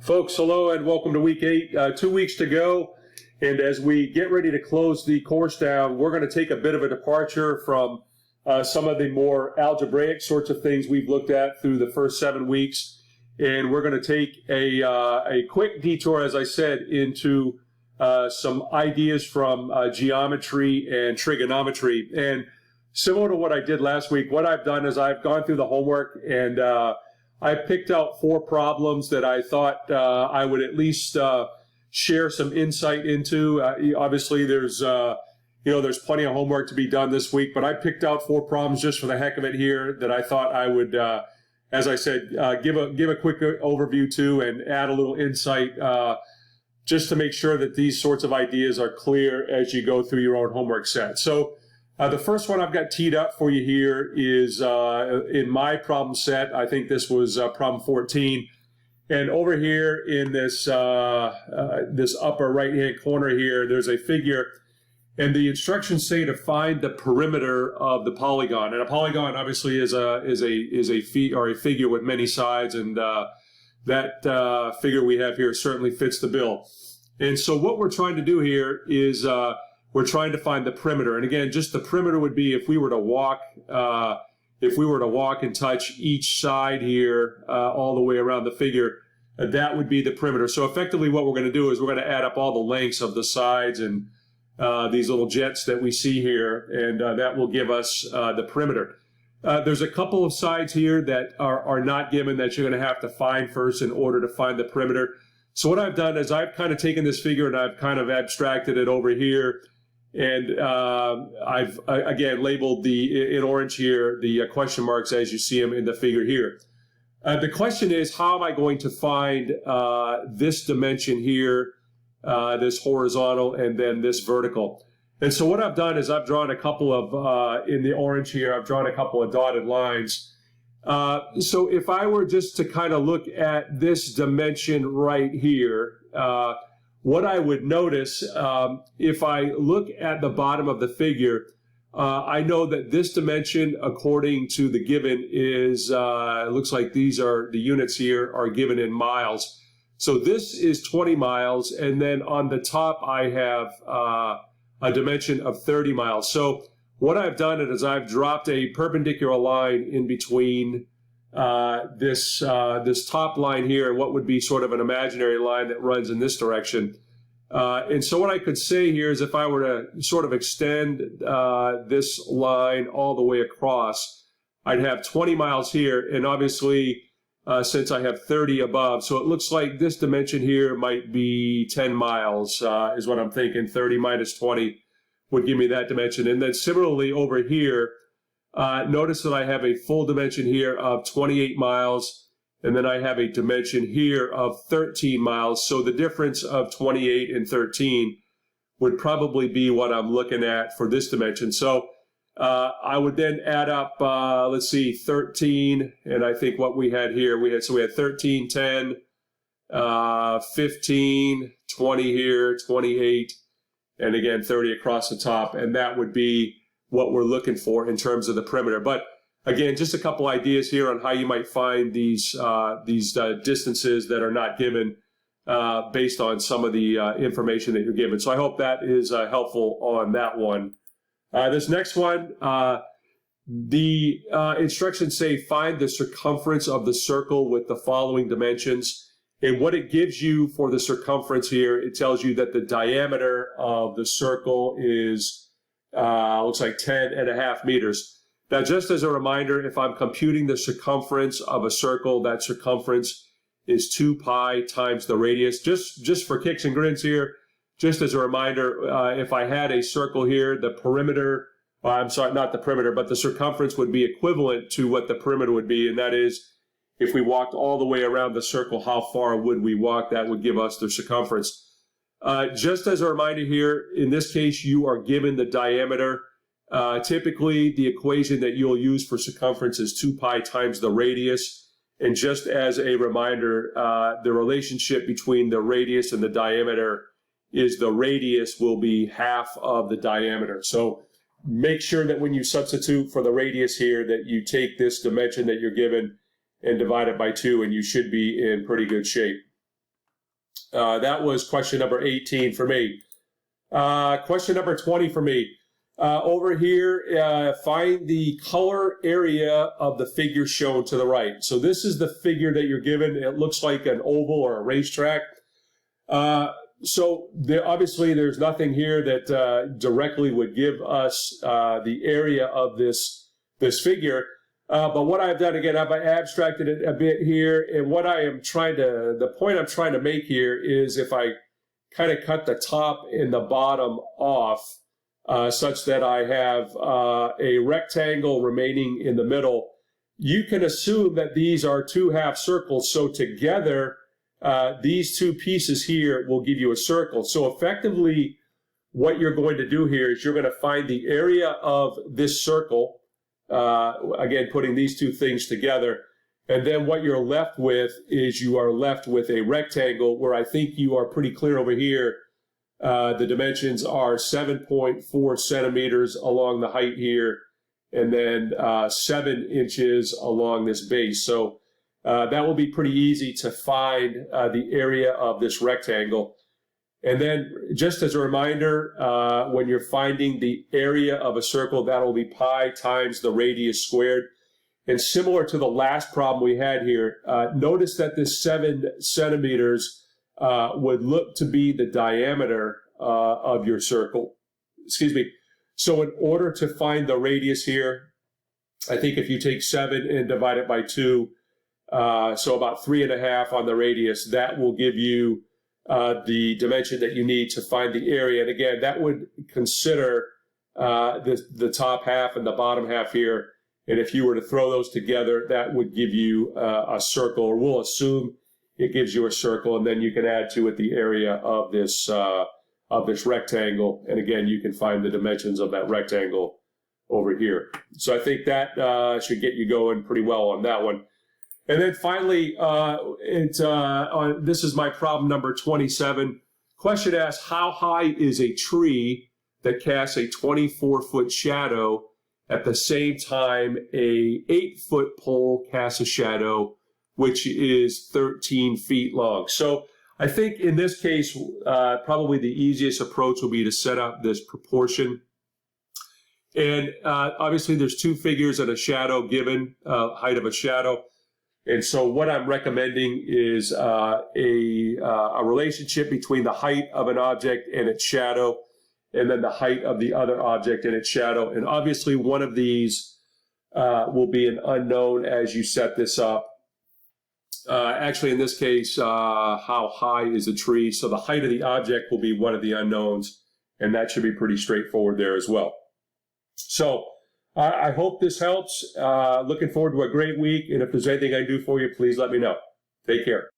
Folks, hello and welcome to week 8. 2 weeks to go, and as we get ready to close the course down, we're going to take a bit of a departure from some of the more algebraic sorts of things we've looked at through the first 7 weeks, and we're going to take a quick detour, as I said, into some ideas from geometry and trigonometry. And similar to what I did last week, what I've done is I've gone through the homework and I picked out 4 problems that I thought I would at least share some insight into. Obviously, there's plenty of homework to be done this week, but I picked out 4 problems just for the heck of it here that I thought I would, as I said, give a quick overview to and add a little insight just to make sure that these sorts of ideas are clear as you go through your own homework set. So the first one I've got teed up for you here is in my problem set. I think this was problem 14. And over here in this this upper right-hand corner here, there's a figure. And the instructions say to find the perimeter of the polygon. And a polygon obviously is a figure with many sides, and that figure we have here certainly fits the bill. And so what we're trying to do here is we're trying to find the perimeter. And again, just the perimeter would be if we were to walk and touch each side here all the way around the figure, that would be the perimeter. So effectively what we're going to do is we're going to add up all the lengths of the sides and these little jets that we see here, and that will give us the perimeter. There's a couple of sides here that are not given that you're going to have to find first in order to find the perimeter. So what I've done is I've kind of taken this figure and I've kind of abstracted it over here. And I've, again, labeled in orange here the question marks as you see them in the figure here. The question is, how am I going to find this dimension here, this horizontal, and then this vertical? And so what I've done is I've drawn a couple of, in the orange here, I've drawn a couple of dotted lines. So if I were just to kind of look at this dimension right here, what I would notice, if I look at the bottom of the figure, I know that this dimension, according to the given, is, it looks like these are, the units here are given in miles. So this is 20 miles, and then on the top I have a dimension of 30 miles. So what I've done is I've dropped a perpendicular line in between this top line here and what would be sort of an imaginary line that runs in this direction. And so what I could say here is if I were to sort of extend this line all the way across, I'd have 20 miles here, and obviously since I have 30 above, so it looks like this dimension here might be 10 miles is what I'm thinking. 30 minus 20 would give me that dimension. And then similarly over here, notice that I have a full dimension here of 28 miles, and then I have a dimension here of 13 miles. So the difference of 28 and 13 would probably be what I'm looking at for this dimension. So I would then add up, let's see, 13, and I think what we had here, we had 13, 10, 15, 20 here, 28, and again 30 across the top, and that would be what we're looking for in terms of the perimeter. But again, just a couple ideas here on how you might find these distances that are not given based on some of the information that you're given. So I hope that is helpful on that one. This next one, the instructions say find the circumference of the circle with the following dimensions. And what it gives you for the circumference here, it tells you that the diameter of the circle is, looks like 10.5 meters. Now, just as a reminder, if I'm computing the circumference of a circle, that circumference is 2 pi times the radius. Just for kicks and grins here, just as a reminder, if I had a circle here, the perimeter, I'm sorry, not the perimeter, but the circumference would be equivalent to what the perimeter would be, and that is, if we walked all the way around the circle, how far would we walk? That would give us the circumference. Just as a reminder here, in this case, you are given the diameter. Typically, the equation that you'll use for circumference is 2 pi times the radius. And just as a reminder, the relationship between the radius and the diameter is the radius will be half of the diameter. So make sure that when you substitute for the radius here that you take this dimension that you're given and divide it by 2, and you should be in pretty good shape. That was question number 18 for me. Question number 20 for me. Over here, find the color area of the figure shown to the right. So this is the figure that you're given. It looks like an oval or a racetrack. So obviously there's nothing here that directly would give us the area of this figure. But what I've done, again, I've abstracted it a bit here. And what the point I'm trying to make here is if I kind of cut the top and the bottom off, such that I have a rectangle remaining in the middle, you can assume that these are two half circles. So together, these two pieces here will give you a circle. So effectively, what you're going to do here is you're going to find the area of this circle, again, putting these two things together. And then what you're left with is you are left with a rectangle where I think you are pretty clear over here. The dimensions are 7.4 centimeters along the height here, and then 7 inches along this base. So that will be pretty easy to find the area of this rectangle. And then just as a reminder, when you're finding the area of a circle, that will be pi times the radius squared. And similar to the last problem we had here, notice that this 7 centimeters would look to be the diameter of your circle. Excuse me. So in order to find the radius here, I think if you take 7 and divide it by 2, so about 3.5 on the radius, that will give you the dimension that you need to find the area. And again, that would consider the top half and the bottom half here. And if you were to throw those together, that would give you a circle, or we'll assume it gives you a circle, and then you can add to it the area of this rectangle. And again, you can find the dimensions of that rectangle over here. So I think that should get you going pretty well on that one. And then finally, this is my problem number 27. Question asks, how high is a tree that casts a 24-foot shadow at the same time a 8-foot pole casts a shadow, which is 13 feet long? So I think in this case, probably the easiest approach will be to set up this proportion. And obviously there's two figures and a shadow given, height of a shadow. And so what I'm recommending is a relationship between the height of an object and its shadow, and then the height of the other object and its shadow. And obviously one of these will be an unknown as you set this up. Actually, in this case, how high is the tree? So the height of the object will be one of the unknowns, and that should be pretty straightforward there as well. So I hope this helps. Looking forward to a great week, and if there's anything I can do for you, please let me know. Take care.